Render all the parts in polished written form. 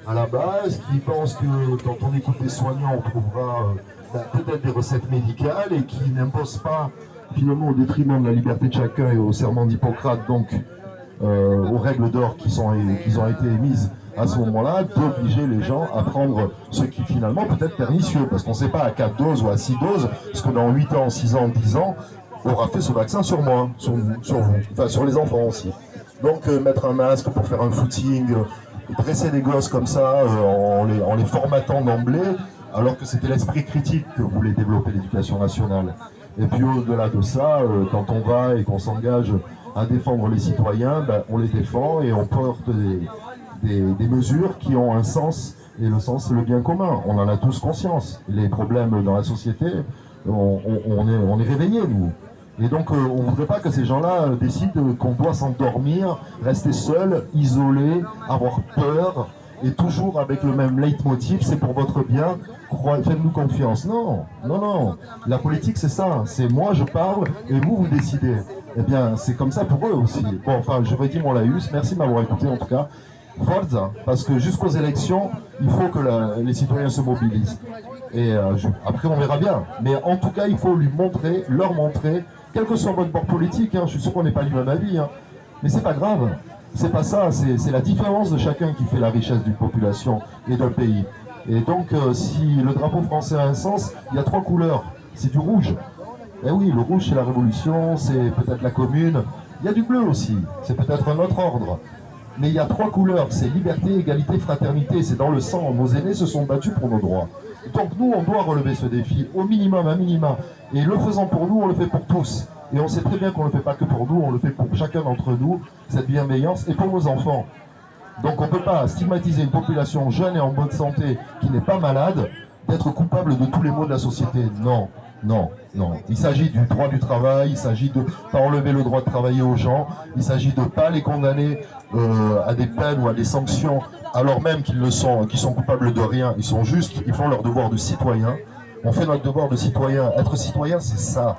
à la base, qui pensent que quand on écoute des soignants, on trouvera peut-être des recettes médicales et qui n'imposent pas, finalement, au détriment de la liberté de chacun et au serment d'Hippocrate, donc aux règles d'or qui ont été émises à ce moment-là, d'obliger les gens à prendre ce qui finalement peut être pernicieux, parce qu'on ne sait pas à 4 doses ou à 6 doses, ce que dans 8 ans, 6 ans, 10 ans, aura fait ce vaccin sur moi, sur vous, enfin sur les enfants aussi. Donc mettre un masque pour faire un footing, dresser des gosses comme ça, en les formatant d'emblée, alors que c'était l'esprit critique que voulait développer l'éducation nationale. Et puis au-delà de ça, quand on va et qu'on s'engage à défendre les citoyens, ben, on les défend et on porte des mesures qui ont un sens, et le sens c'est le bien commun. On en a tous conscience. Les problèmes dans la société, on est réveillés, nous. Et donc on ne voudrait pas que ces gens-là décident qu'on doit s'endormir, rester seul, isolé, avoir peur, et toujours avec le même leitmotiv, c'est pour votre bien, faites-nous confiance. Non, non, non. La politique, c'est ça. C'est moi, je parle, et vous, vous décidez. Eh bien, c'est comme ça pour eux aussi. Bon, enfin, je redis mon laïus. Merci de m'avoir écouté, en tout cas. Forza, parce que jusqu'aux élections, il faut que les citoyens se mobilisent. Et après, on verra bien. Mais en tout cas, il faut leur montrer, quel que soit votre bord politique, hein, je suis sûr qu'on n'est pas du même avis, hein, mais c'est pas grave. C'est pas ça, c'est la différence de chacun qui fait la richesse d'une population et d'un pays. Et donc, si le drapeau français a un sens, il y a 3 couleurs. C'est du rouge. Eh oui, le rouge, c'est la révolution, c'est peut-être la commune. Il y a du bleu aussi, c'est peut-être un autre ordre. Mais il y a 3 couleurs, c'est liberté, égalité, fraternité. C'est dans le sang. Nos aînés se sont battus pour nos droits. Donc nous, on doit relever ce défi, au minimum, à minima. Et le faisant pour nous, on le fait pour tous. Et on sait très bien qu'on ne le fait pas que pour nous, on le fait pour chacun d'entre nous, cette bienveillance, et pour nos enfants. Donc on ne peut pas stigmatiser une population jeune et en bonne santé qui n'est pas malade, d'être coupable de tous les maux de la société. Non, non, non. Il s'agit du droit du travail, il s'agit de ne pas enlever le droit de travailler aux gens, il s'agit de ne pas les condamner à des peines ou à des sanctions, alors même qu'ils sont coupables de rien, ils sont justes, ils font leur devoir de citoyen. On fait notre devoir de citoyen. Être citoyen, c'est ça.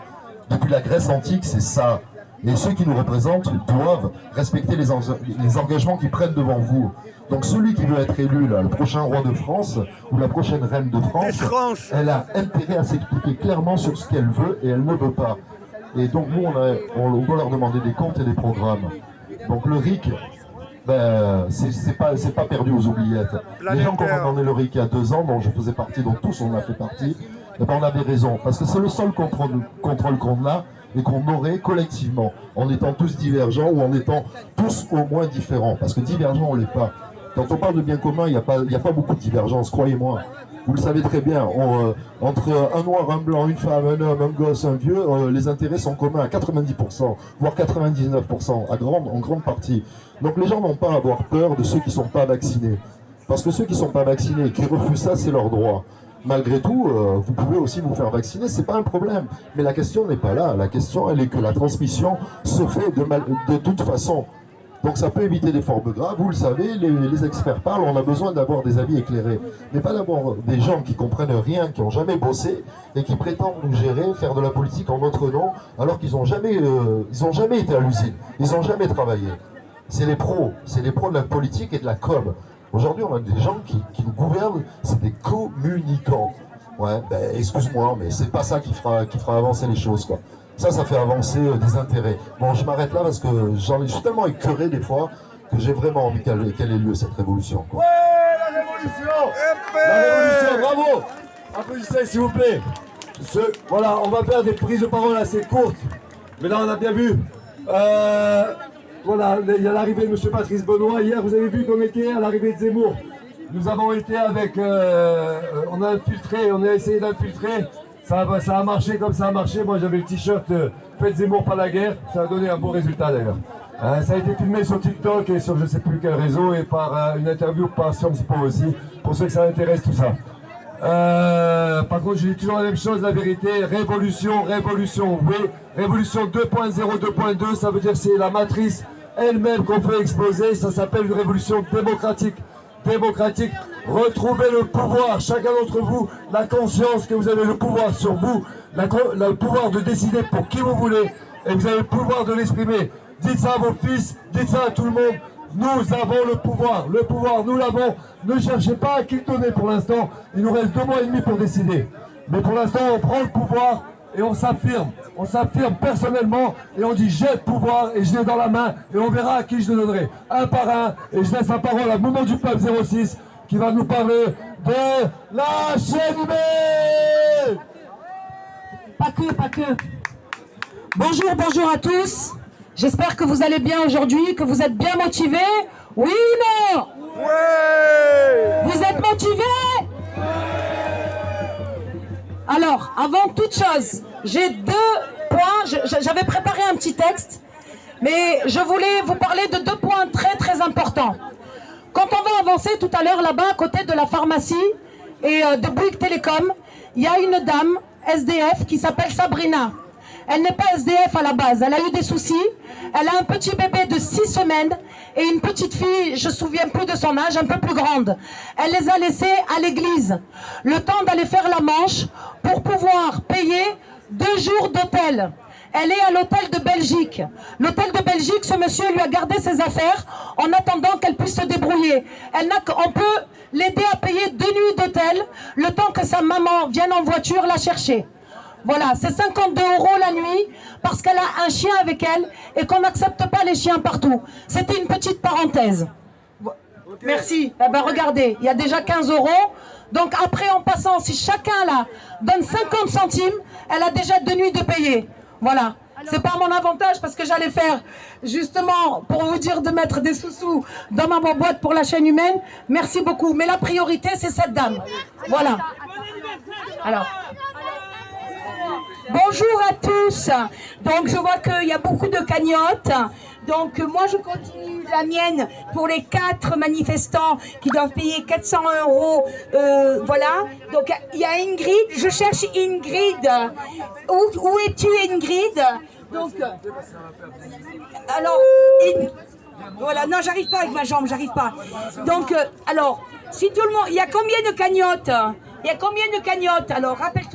Depuis la Grèce antique, c'est ça. Et ceux qui nous représentent doivent respecter les engagements qu'ils prennent devant vous. Donc celui qui veut être élu, là, le prochain roi de France ou la prochaine reine de France, elle a intérêt à s'expliquer clairement sur ce qu'elle veut et elle ne veut pas. Et donc nous, on doit leur demander des comptes et des programmes. Donc le RIC, ben, c'est pas perdu aux oubliettes. Les gens qui ont demandé le RIC il y a 2 ans, dont je faisais partie, dont tous on a fait partie, eh ben, on avait raison. Parce que c'est le seul contrôle qu'on a et qu'on aurait collectivement, en étant tous divergents ou en étant tous au moins différents. Parce que divergents, on l'est pas. Quand on parle de bien commun, il n'y a pas beaucoup de divergences, croyez-moi. Vous le savez très bien, entre un noir, un blanc, une femme, un homme, un gosse, un vieux, les intérêts sont communs à 90%, voire 99%, en grande partie. Donc les gens n'ont pas à avoir peur de ceux qui ne sont pas vaccinés. Parce que ceux qui ne sont pas vaccinés et qui refusent ça, c'est leur droit. Malgré tout, vous pouvez aussi vous faire vacciner, c'est pas un problème. Mais la question n'est pas là. La question, elle est que la transmission se fait de toute façon. Donc ça peut éviter des formes graves. Vous le savez, les experts parlent, on a besoin d'avoir des avis éclairés. Mais pas d'avoir des gens qui comprennent rien, qui n'ont jamais bossé et qui prétendent nous gérer, faire de la politique en notre nom, alors qu'ils n'ont jamais été à l'usine, ils n'ont jamais travaillé. C'est les pros de la politique et de la com. Aujourd'hui, on a des gens qui nous gouvernent, c'est des communicants. Ouais, ben, excuse-moi, mais c'est pas ça qui fera avancer les choses, quoi. Ça fait avancer des intérêts. Bon, je m'arrête là parce que je suis tellement écœuré des fois que j'ai vraiment envie qu'elle ait lieu, cette révolution, quoi. Ouais, la révolution! La révolution, bravo! Applaudissez, s'il vous plaît. Voilà, on va faire des prises de parole assez courtes. Mais là, on a bien vu. Voilà, il y a l'arrivée de M. Patrice Benoît. Hier, vous avez vu qu'on était à l'arrivée de Zemmour. Nous avons été avec... on a essayé d'infiltrer. Ça a marché comme ça a marché. Moi, j'avais le t-shirt Faites Zemmour, pas la guerre. Ça a donné un bon résultat, d'ailleurs. Ça a été filmé sur TikTok et sur je ne sais plus quel réseau et par une interview par Sciences Po aussi, pour ceux que ça intéresse, tout ça. Par contre, je dis toujours la même chose, la vérité. Révolution, oui. Révolution 2.0, 2.2, ça veut dire que c'est la matrice elle-même qu'on fait exploser. Ça s'appelle une révolution démocratique. Retrouvez le pouvoir, chacun d'entre vous, la conscience que vous avez le pouvoir sur vous, le pouvoir de décider pour qui vous voulez, et vous avez le pouvoir de l'exprimer. Dites ça à vos fils, dites ça à tout le monde. Nous avons le pouvoir. Le pouvoir, nous l'avons. Ne cherchez pas à qui le donner pour l'instant. Il nous reste 2 mois et demi pour décider. Mais pour l'instant, on prend le pouvoir et on s'affirme. On s'affirme personnellement et on dit j'ai le pouvoir et je l'ai dans la main et on verra à qui je le donnerai. Un par un. Et je laisse la parole à Mouvement du Peuple 06 qui va nous parler de la chaîne humaine. Pas que. Bonjour à tous. J'espère que vous allez bien aujourd'hui, que vous êtes bien motivés. Oui ou non? Ouais. Vous êtes motivés? Alors, avant toute chose, j'ai 2 points. J'avais préparé un petit texte, mais je voulais vous parler de 2 points très importants. Quand on va avancer tout à l'heure là-bas, à côté de la pharmacie et de Bouygues Télécom, il y a une dame SDF qui s'appelle Sabrina. Elle n'est pas SDF à la base, elle a eu des soucis. Elle a un petit bébé de 6 semaines et une petite fille, je ne me souviens plus de son âge, un peu plus grande. Elle les a laissés à l'église, le temps d'aller faire la manche pour pouvoir payer 2 jours d'hôtel. Elle est à l'hôtel de Belgique. L'hôtel de Belgique, ce monsieur lui a gardé ses affaires en attendant qu'elle puisse se débrouiller. On peut l'aider à payer 2 nuits d'hôtel, le temps que sa maman vienne en voiture la chercher. Voilà, c'est 52 € la nuit parce qu'elle a un chien avec elle et qu'on n'accepte pas les chiens partout. C'était une petite parenthèse. Merci. Eh ben, regardez, il y a déjà 15 €. Donc après, en passant, si chacun là donne 50 centimes, elle a déjà 2 nuits de payer. Voilà. C'est pas mon avantage parce que j'allais faire justement pour vous dire de mettre des sous-sous dans ma boîte pour la chaîne humaine. Merci beaucoup. Mais la priorité, c'est cette dame. Voilà. Alors. Bonjour à tous. Donc je vois qu'il y a beaucoup de cagnottes. Donc moi je continue la mienne pour les 4 manifestants qui doivent payer 400 €. Voilà. Donc il y a Ingrid. Je cherche Ingrid. Où es-tu Ingrid? Donc alors voilà. Non, j'arrive pas avec ma jambe, j'arrive pas. Donc alors si tout le monde, il y a combien de cagnottes? Il y a combien de cagnottes? Alors rappelle-toi.